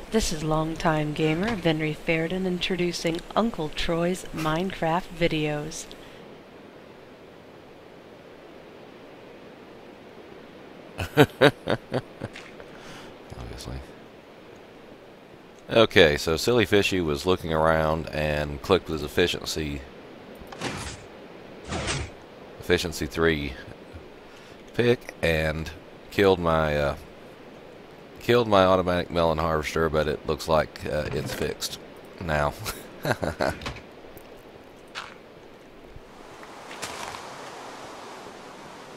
This is longtime gamer Venry Fairden introducing Uncle Troy's Minecraft videos. Obviously. Okay, so Silly Fishy was looking around and clicked his efficiency 3 pick and killed my automatic melon harvester, but it looks like it's fixed now.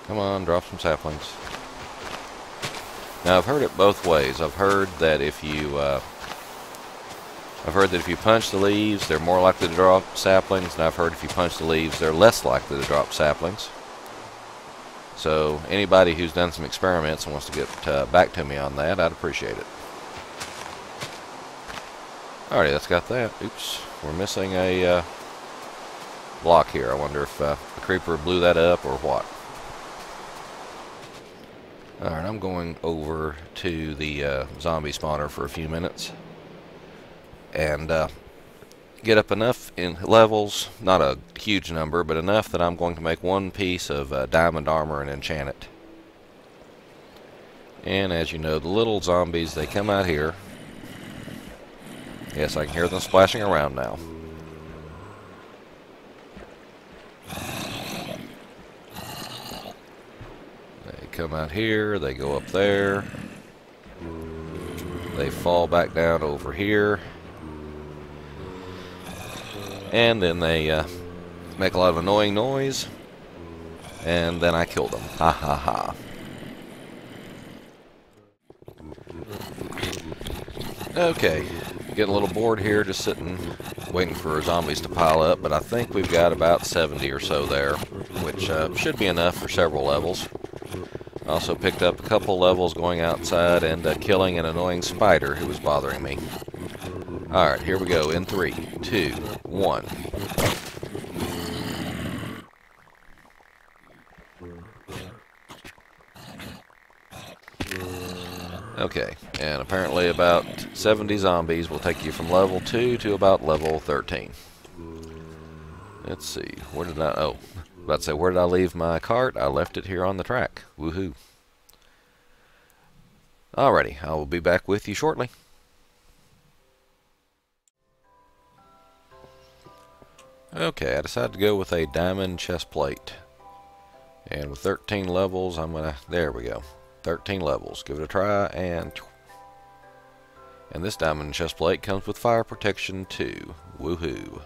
Come on, drop some saplings. Now I've heard it both ways. I've heard that if you punch the leaves, they're more likely to drop saplings, and I've heard if you punch the leaves, they're less likely to drop saplings. So anybody who's done some experiments and wants to get back to me on that, I'd appreciate it. Alrighty, that's got that. Oops, we're missing a block here. I wonder if the creeper blew that up or what. Alright, I'm going over to the zombie spawner for a few minutes and get up enough in levels, not a huge number, but enough that I'm going to make one piece of diamond armor and enchant it. And as you know, the little zombies, they come out here. Yes, I can hear them splashing around now. They come out here, they go up there, they fall back down over here, and then they make a lot of annoying noise, and then I kill them. Ha ha ha. Okay, getting a little bored here, just sitting, waiting for zombies to pile up, but I think we've got about 70 or so there, which should be enough for several levels. I also picked up a couple levels going outside and killing an annoying spider who was bothering me. Alright, here we go in 3, 2, 1. Okay, and apparently about 70 zombies will take you from level 2 to about level 13. Let's see, where did I, about to say, where did I leave my cart? I left it here on the track. Woohoo. Alrighty, I will be back with you shortly. Okay, I decided to go with a diamond chest plate. And with 13 levels, I'm gonna, there we go. 13 levels. Give it a try, and this diamond chest plate comes with fire protection too. Woohoo.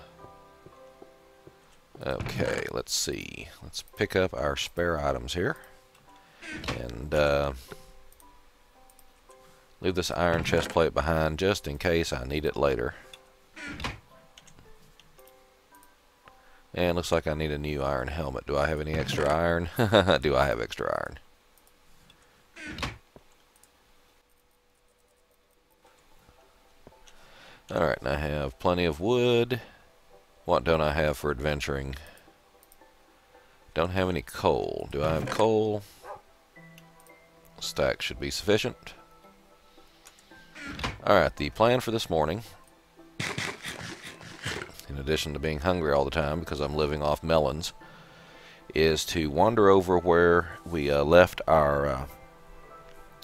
Okay, let's see. Let's pick up our spare items here. And leave this iron chest plate behind just in case I need it later. And looks like I need a new iron helmet. Do I have any extra iron? Do I have extra iron? Alright, and I have plenty of wood. What don't I have for adventuring? Don't have any coal. Do I have coal? Stack should be sufficient. Alright, the plan for this morning, in addition to being hungry all the time because I'm living off melons, is to wander over where we left our,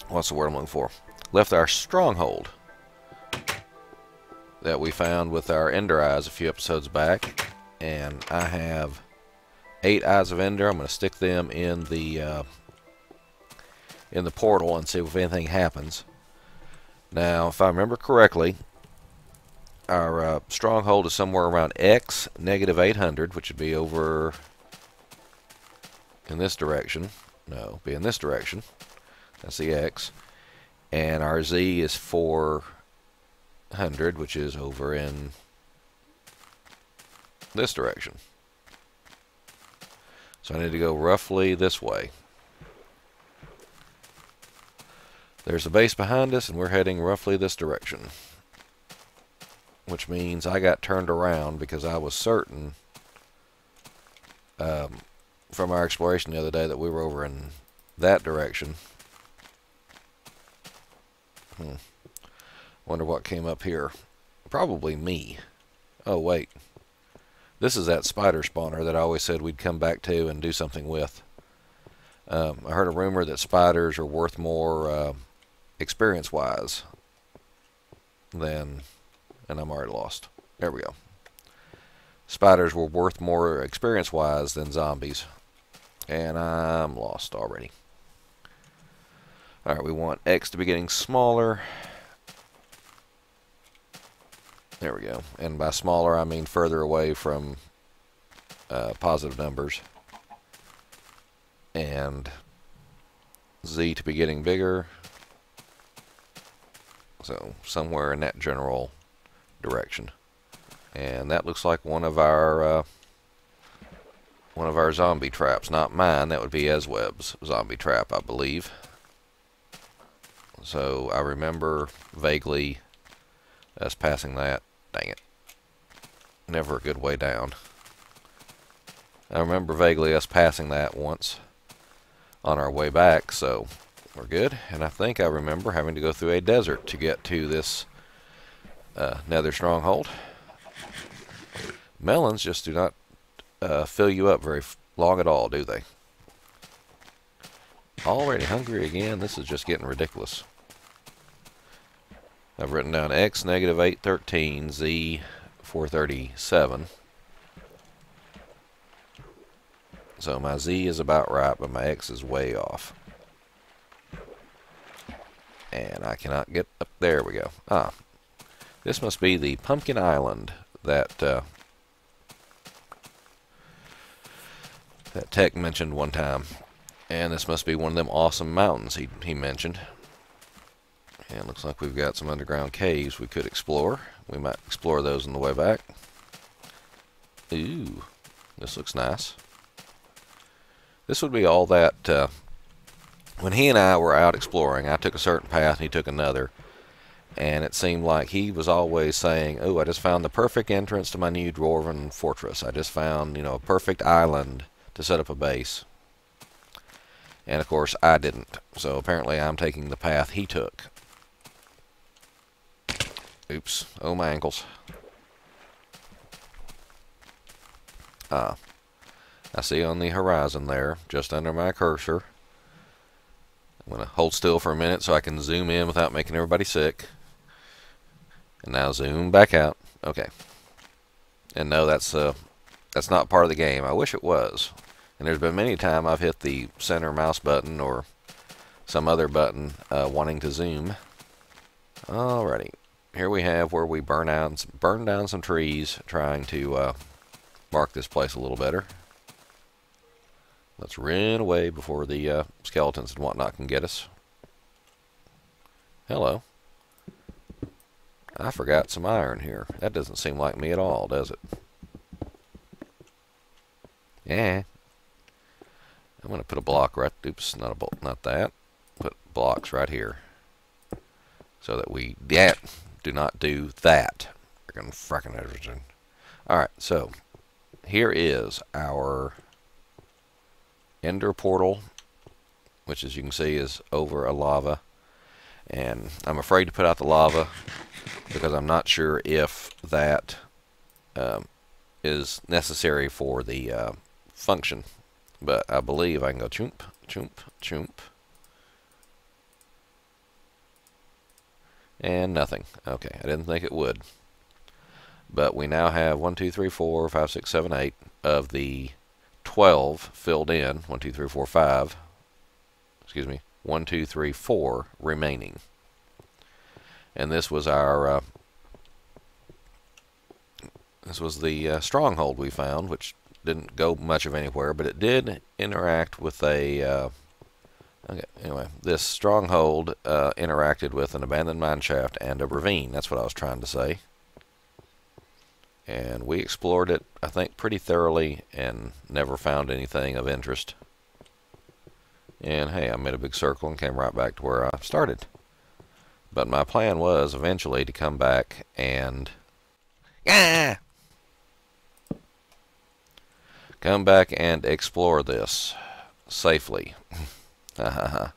what's the word I'm looking for? Left our stronghold that we found with our ender eyes a few episodes back. And I have 8 eyes of ender. I'm going to stick them in the portal and see if anything happens. Now, if I remember correctly, our stronghold is somewhere around X -800, which would be over in this direction. No, be in this direction. That's the X. And our Z is 400, which is over in this direction. So I need to go roughly this way. There's a base behind us, and we're heading roughly this direction. Which means I got turned around because I was certain from our exploration the other day that we were over in that direction. Wonder what came up here. Probably me. Oh, wait. This is that spider spawner that I always said we'd come back to and do something with. I heard a rumor that spiders are worth more experience-wise than... And I'm already lost. There we go. Spiders were worth more experience-wise than zombies. And I'm lost already. Alright, we want X to be getting smaller. There we go. And by smaller, I mean further away from positive numbers. And Z to be getting bigger. So, somewhere in that general direction. And that looks like one of our zombie traps. Not mine. That would be Esweb's zombie trap, I believe. So I remember vaguely us passing that. Dang it. Never a good way down. I remember vaguely us passing that once on our way back, so we're good. And I think I remember having to go through a desert to get to this nether stronghold. Melons just do not fill you up very long at all, do they? Already hungry again? This is just getting ridiculous. I've written down X negative 813, Z 437. So my Z is about right, but my X is way off. And I cannot get up. There we go. Ah. This must be the Pumpkin Island that that Tech mentioned one time. And this must be one of them awesome mountains he mentioned. And looks like we've got some underground caves we could explore. We might explore those on the way back. Ooh, this looks nice. This would be all that, when he and I were out exploring, I took a certain path and he took another. And it seemed like he was always saying, oh, I just found the perfect entrance to my new dwarven fortress. I just found, you know, a perfect island to set up a base. And of course, I didn't. So apparently I'm taking the path he took. Oops. Oh, my ankles. Ah. I see on the horizon there, just under my cursor. I'm going to hold still for a minute so I can zoom in without making everybody sick. And now zoom back out. Okay. And no, that's not part of the game. I wish it was. And there's been many times I've hit the center mouse button or some other button wanting to zoom. Alrighty. Here we have where we burn down some trees trying to mark this place a little better. Let's run away before the skeletons and whatnot can get us. Hello. I forgot some iron here. That doesn't seem like me at all, does it? Yeah. I'm going to put a block right... Oops, not a bolt, not that. Put blocks right here. So that we... Yeah, do not do that. Frickin' everything. Alright, so... Here is our... Ender portal. Which, as you can see, is over a lava. And I'm afraid to put out the lava... because I'm not sure if that is necessary for the function. But I believe I can go choomp, choomp, choomp. And nothing. Okay, I didn't think it would. But we now have 1, 2, 3, 4, 5, 6, 7, 8 of the 12 filled in. 1, 2, 3, 4, 5. Excuse me. 1, 2, 3, 4 remaining. And this was our, this was the stronghold we found, which didn't go much of anywhere, but it did interact with a, okay, anyway, this stronghold interacted with an abandoned mineshaft and a ravine. That's what I was trying to say. And we explored it, I think, pretty thoroughly and never found anything of interest. And hey, I made a big circle and came right back to where I started. But my plan was eventually to come back and... Ah! Come back and explore this safely. Oh,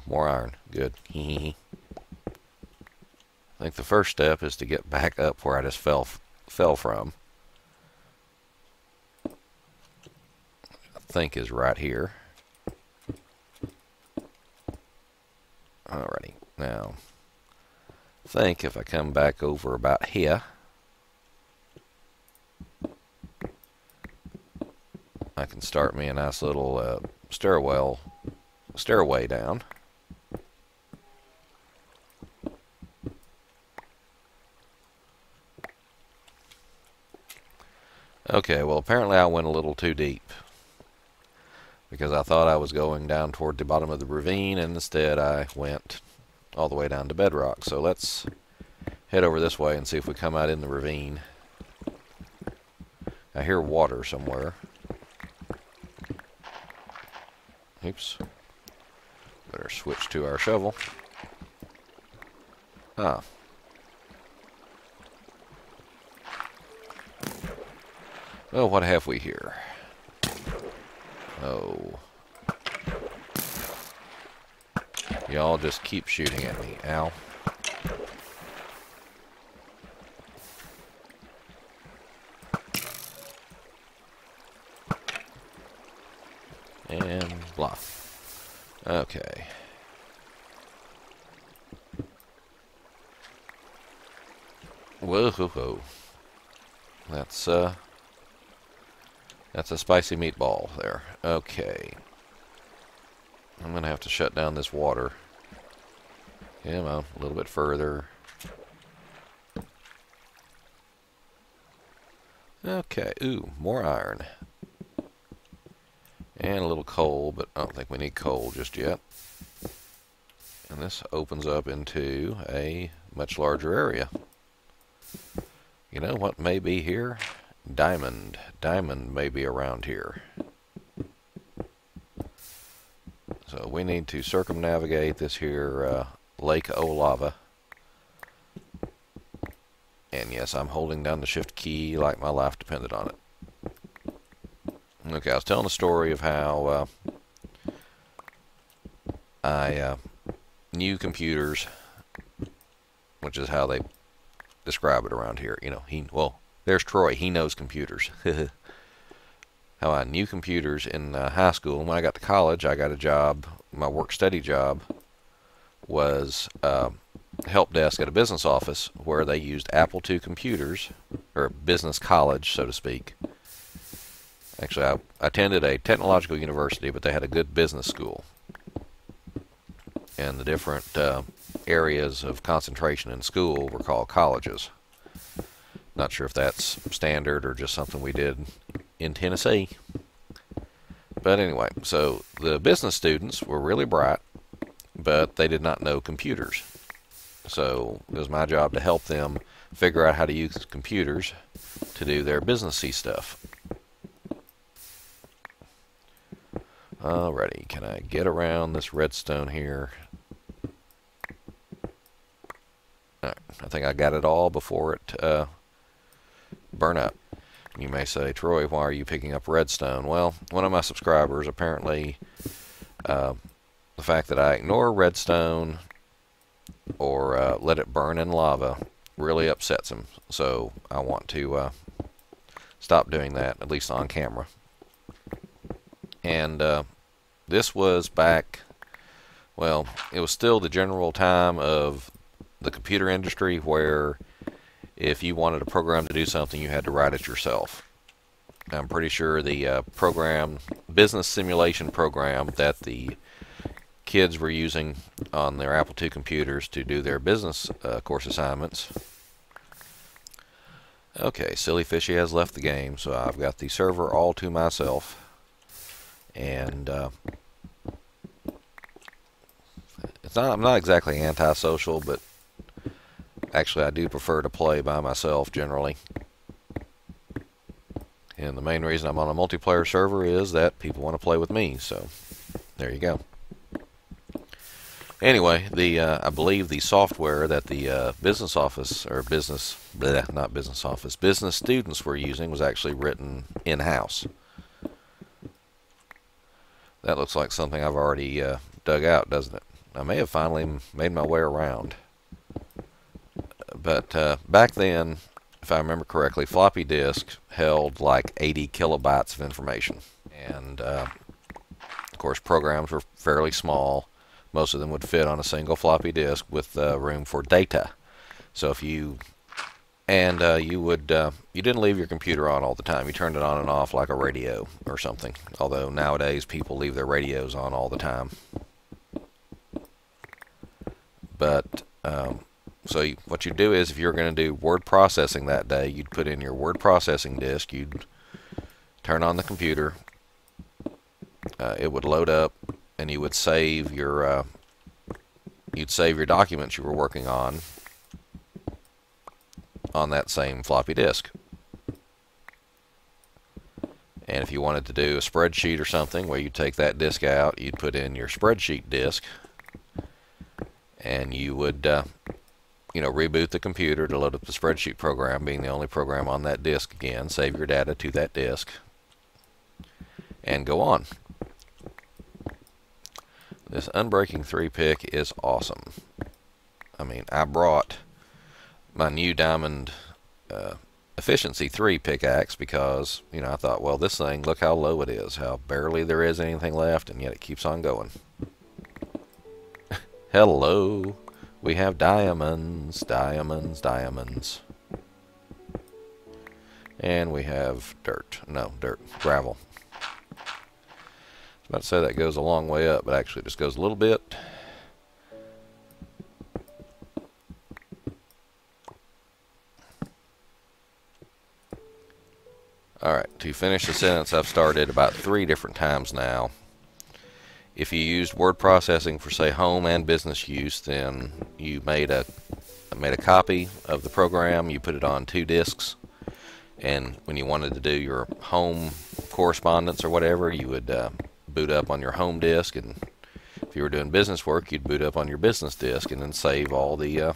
more iron. Good. I think the first step is to get back up where I just fell from. I think is right here. Alrighty, now I think if I come back over about here, I can start me a nice little stairway down. Okay, well apparently I went a little too deep because I thought I was going down toward the bottom of the ravine, and instead I went all the way down to bedrock. So let's head over this way and see if we come out in the ravine. I hear water somewhere. Oops. Better switch to our shovel. Ah. Well, what have we here? Oh. Y'all just keep shooting at me. Ow. And blah. Okay. Whoa, ho, ho. That's a spicy meatball there. Okay. I'm gonna have to shut down this water. Come on, a little bit further. Okay, ooh, more iron. And a little coal, but I don't think we need coal just yet. And this opens up into a much larger area. You know what may be here? Diamond. Diamond may be around here. So we need to circumnavigate this here Lake O Lava. And yes, I'm holding down the shift key like my life depended on it. Okay, I was telling the story of how I knew computers, which is how they describe it around here. You know, well, there's Troy. He knows computers. How I knew computers in high school. And when I got to college, I got a job. My work-study job was help desk at a business office where they used Apple II computers, or business college, so to speak. Actually, I attended a technological university, but they had a good business school. And the different areas of concentration in school were called colleges. Not sure if that's standard or just something we did in Tennessee. But anyway, so the business students were really bright, but they did not know computers. So it was my job to help them figure out how to use computers to do their businessy stuff. Alrighty, can I get around this redstone here? Alright, I think I got it all before it burn up. You may say, Troy, why are you picking up redstone? Well, one of my subscribers, apparently, the fact that I ignore redstone or let it burn in lava really upsets him. So I want to stop doing that, at least on camera. And this was back, well, it was still the general time of the computer industry where if you wanted a program to do something, you had to write it yourself. I'm pretty sure the business simulation program that the kids were using on their Apple II computers to do their business course assignments. Okay, Silly Fishy has left the game, so I've got the server all to myself. And I'm not exactly antisocial, but actually I do prefer to play by myself generally. And the main reason I'm on a multiplayer server is that people want to play with me, so there you go. Anyway, I believe the software that the business students were using was actually written in-house. That looks like something I've already dug out, doesn't it? I may have finally made my way around. But back then, if I remember correctly, floppy disk held like 80 kilobytes of information. And of course, programs were fairly small. Most of them would fit on a single floppy disk with room for data. So if you you didn't leave your computer on all the time. You turned it on and off like a radio or something. Although nowadays people leave their radios on all the time. But what you do is, if you're going to do word processing that day, you'd put in your word processing disk. You'd turn on the computer. It would load up, and you would save your documents you were working on that same floppy disk. And if you wanted to do a spreadsheet or something where you take that disk out, you'd put in your spreadsheet disk, and you would reboot the computer to load up the spreadsheet program, being the only program on that disk again, save your data to that disk, and go on. This Unbreaking 3 pick is awesome. I mean, I brought my new Diamond Efficiency 3 pickaxe because, I thought, well, this thing, look how low it is, how barely there is anything left, and yet it keeps on going. Hello. We have diamonds, diamonds, diamonds. And we have dirt. No, dirt. Gravel. I was about to say that goes a long way up, but actually it just goes a little bit. Alright, to finish the sentence I've started about 3 different times now. If you used word processing for, say, home and business use, then you made a copy of the program, you put it on 2 disks, and when you wanted to do your home correspondence or whatever, you would boot up on your home disk, and if you were doing business work, you'd boot up on your business disk, and then save all the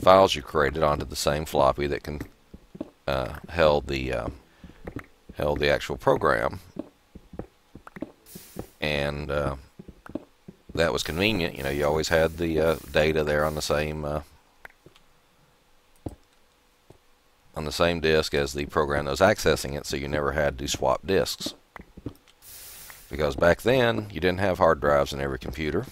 files you created onto the same floppy that held the actual program. And that was convenient. You always had the data there on the same disk as the program that was accessing it, so you never had to swap disks. Because back then, you didn't have hard drives in every computer,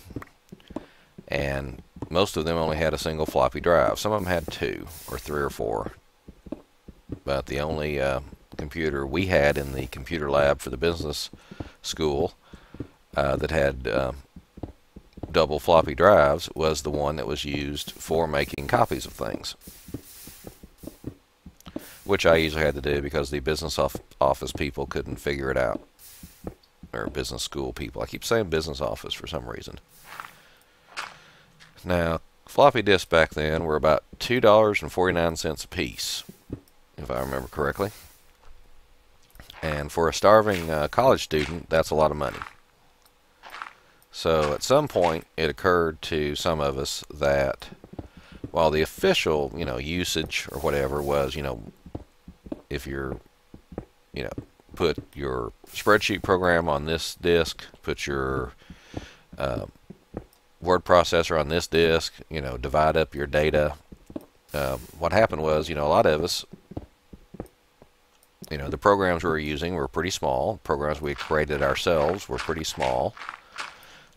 and most of them only had a single floppy drive. Some of them had 2 or 3 or 4. But the only computer we had in the computer lab for the business school that had double floppy drives was the one that was used for making copies of things, which I usually had to do because the business office people couldn't figure it out, or business school people. I keep saying business office for some reason. Now, floppy disks back then were about $2.49 a piece, if I remember correctly. And for a starving college student, that's a lot of money. So at some point, it occurred to some of us that while the official, usage or whatever was, if you're, put your spreadsheet program on this disk, put your word processor on this disk, divide up your data. What happened was, a lot of us, the programs we were using were pretty small. Programs we created ourselves were pretty small.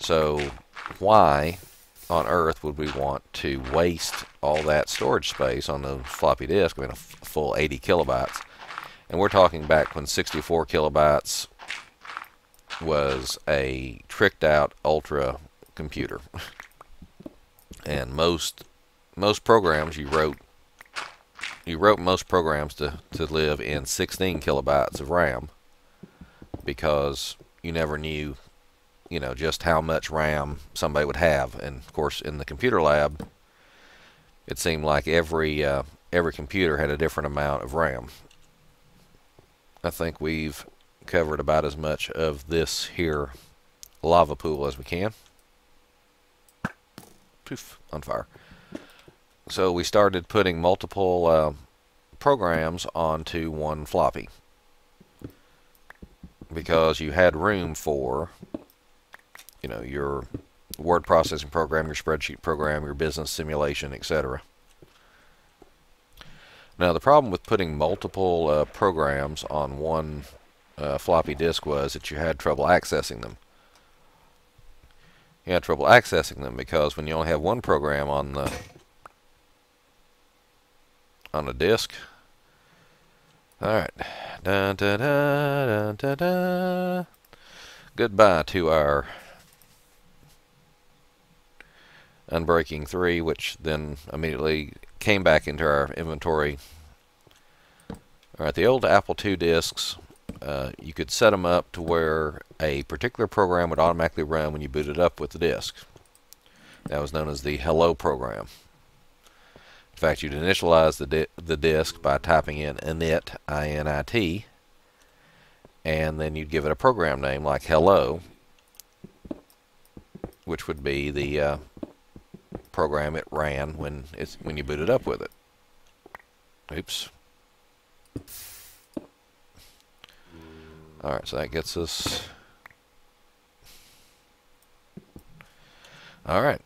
So why on earth would we want to waste all that storage space on the floppy disk? A full 80 kilobytes. And we're talking back when 64 kilobytes was a tricked out ultra computer. And most programs you wrote most programs to live in 16 kilobytes of RAM, because you never knew just how much RAM somebody would have. And of course, in the computer lab, it seemed like every computer had a different amount of RAM. I think we've covered about as much of this here lava pool as we can. Poof, on fire. So we started putting multiple programs onto one floppy, because you had room for your word processing program, your spreadsheet program, your business simulation, etc. Now, the problem with putting multiple programs on one floppy disk was that you had trouble accessing them. You had trouble accessing them because when you only have one program on the disk. All right. Da, da, da, da, da, da. Goodbye to our Unbreaking 3, which then immediately came back into our inventory. Alright, the old Apple II discs, you could set them up to where a particular program would automatically run when you booted up with the disk. That was known as the Hello program. In fact, you'd initialize the disk by typing in init, I-N-I-T, and then you'd give it a program name like Hello, which would be the program it ran when you booted up with it. Oops. Alright, so that gets us... Alright.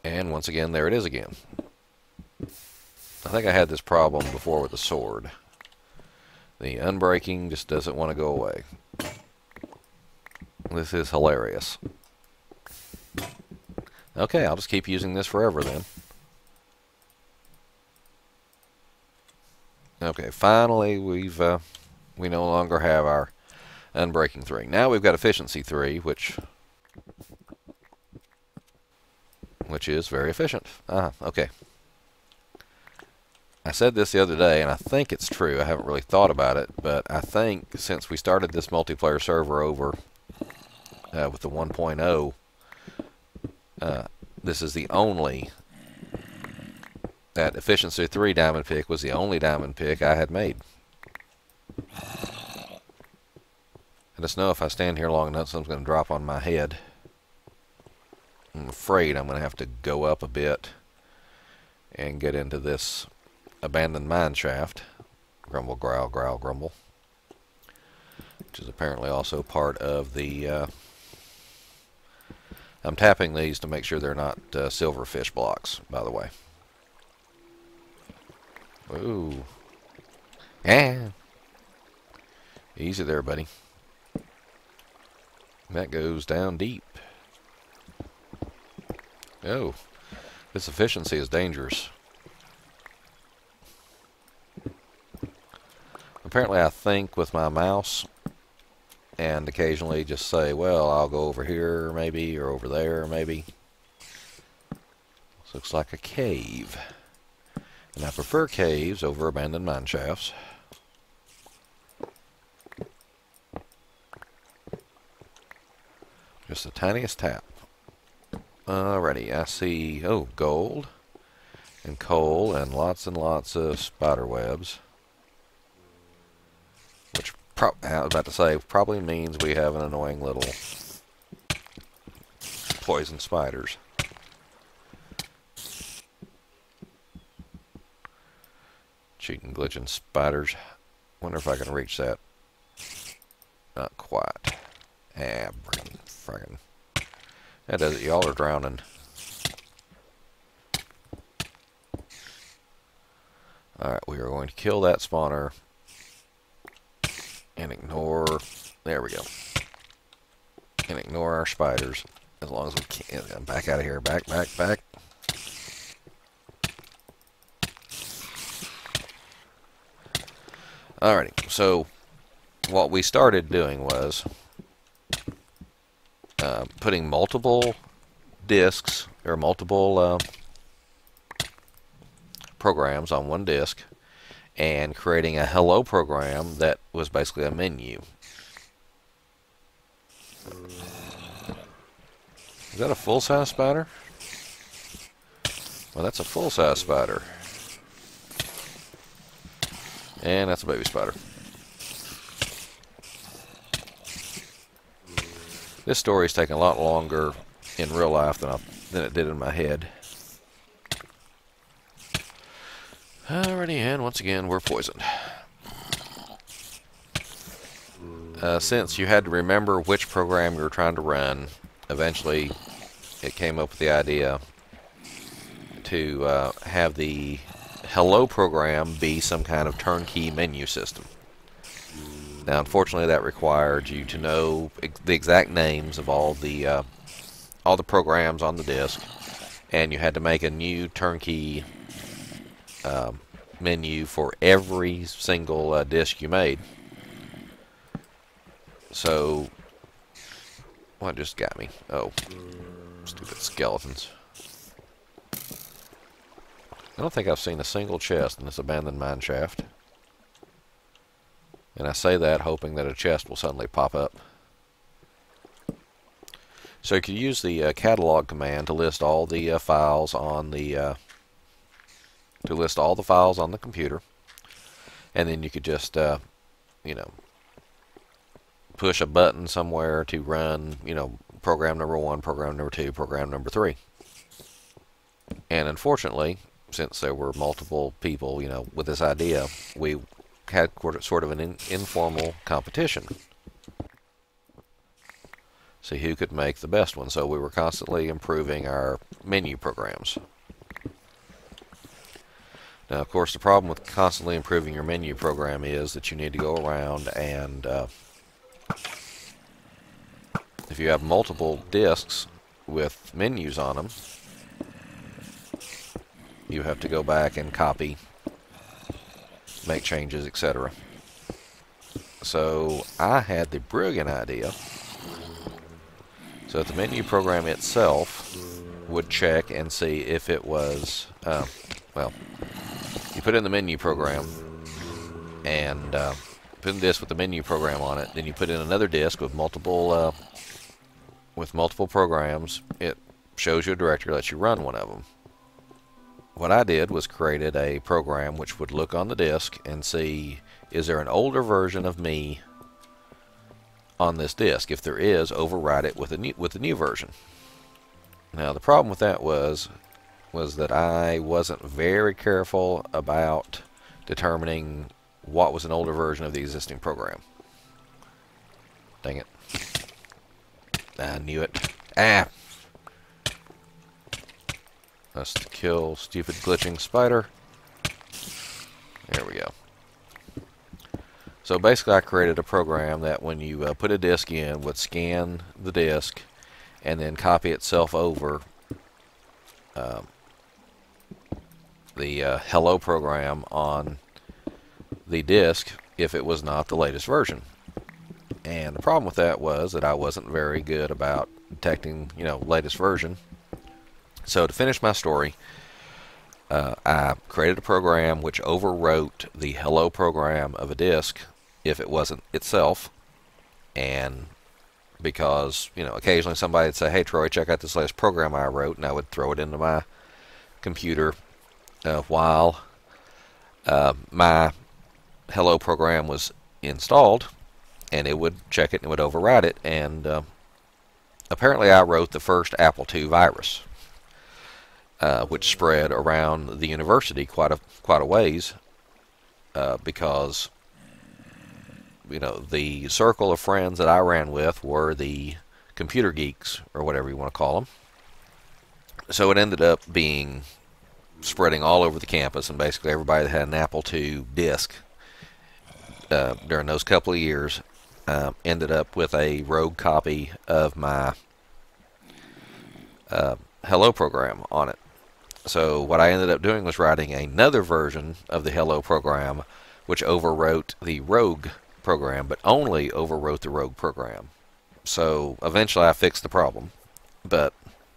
And once again, there it is again. I think I had this problem before with the sword. The unbreaking just doesn't want to go away. This is hilarious. Okay, I'll just keep using this forever then. Okay, finally we no longer have our Unbreaking 3. Now we've got Efficiency 3, which is very efficient. Okay. I said this the other day, and I think it's true. I haven't really thought about it, but I think since we started this multiplayer server over with the 1.0, this is the only... That Efficiency 3 diamond pick was the only diamond pick I had made. I just know if I stand here long enough, something's going to drop on my head. I'm afraid I'm going to have to go up a bit and get into this abandoned mineshaft. Grumble, growl, growl, grumble. Which is apparently also part of the... I'm tapping these to make sure they're not silverfish blocks, by the way. Ooh. Yeah. Easy there, buddy. That goes down deep. Oh. This efficiency is dangerous. Apparently I think with my mouse and occasionally just say, well, I'll go over here maybe, or over there maybe. This looks like a cave. And I prefer caves over abandoned mine shafts. Just the tiniest tap. Alrighty, I see, oh, gold and coal and lots of spider webs. Which, I was about to say, probably means we have an annoying little poison spiders. Cheating, glitching spiders. Wonder if I can reach that. Not quite. Ah, friggin'. That does it. Y'all are drowning. Alright, we are going to kill that spawner. And ignore... There we go. And ignore our spiders. As long as we can. Back out of here. Back, back, back. Alrighty, so what we started doing was putting multiple disks or multiple programs on one disk and creating a hello program that was basically a menu. Is that a full-size spider? Well, that's a full-size spider. And that's a baby spider. This story's taking a lot longer in real life than it did in my head. Alrighty, and once again, we're poisoned. Since you had to remember which program you were trying to run, eventually it came up with the idea to have the hello program be some kind of turnkey menu system. Now, unfortunately, that required you to know the exact names of all the programs on the disk, and you had to make a new turnkey menu for every single disk you made. So, what just got me? Oh, stupid skeletons. I don't think I've seen a single chest in this abandoned mine shaft. And I say that hoping that a chest will suddenly pop up. So you could use the catalog command to list all the files on the files on the computer, and then you could just push a button somewhere to run program number 1, program number 2, program number 3. And unfortunately, since there were multiple people with this idea, we had sort of an informal competition. See who could make the best one. So we were constantly improving our menu programs. Now, of course, the problem with constantly improving your menu program is that you need to go around and if you have multiple disks with menus on them, you have to go back and copy, make changes, etc. So I had the brilliant idea so that the menu program itself would check and see if it was, well, you put in the menu program and put in a disk with the menu program on it, then you put in another disk with multiple programs. It shows you a directory, lets you run one of them. What I did was created a program which would look on the disk and see, is there an older version of me on this disk? If there is, override it with the new version. Now the problem with that was that I wasn't very careful about determining what was an older version of the existing program. Dang it. I knew it. Ah! That's to kill stupid glitching spider. There we go. So basically I created a program that when you put a disk in, would scan the disk and then copy itself over the hello program on the disk if it was not the latest version. And the problem with that was that I wasn't very good about detecting, latest version. So to finish my story, I created a program which overwrote the hello program of a disk if it wasn't itself. And because, occasionally somebody would say, hey Troy, check out this latest program I wrote, and I would throw it into my computer while my hello program was installed, and it would check it and it would override it. And apparently I wrote the first Apple II virus, which spread around the university quite a ways, because the circle of friends that I ran with were the computer geeks, or whatever you want to call them. So it ended up spreading all over the campus, and basically everybody that had an Apple II disk during those couple of years ended up with a rogue copy of my hello program on it. So what I ended up doing was writing another version of the hello program which overwrote the rogue program, but only overwrote the rogue program. So eventually I fixed the problem, but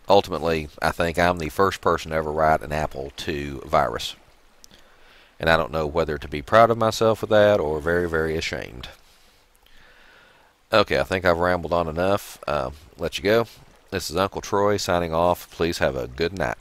ultimately I think I'm the first person to ever write an Apple II virus. And I don't know whether to be proud of myself with that or very, very ashamed. Okay, I think I've rambled on enough. Let you go. This is Uncle Troy signing off. Please have a good night.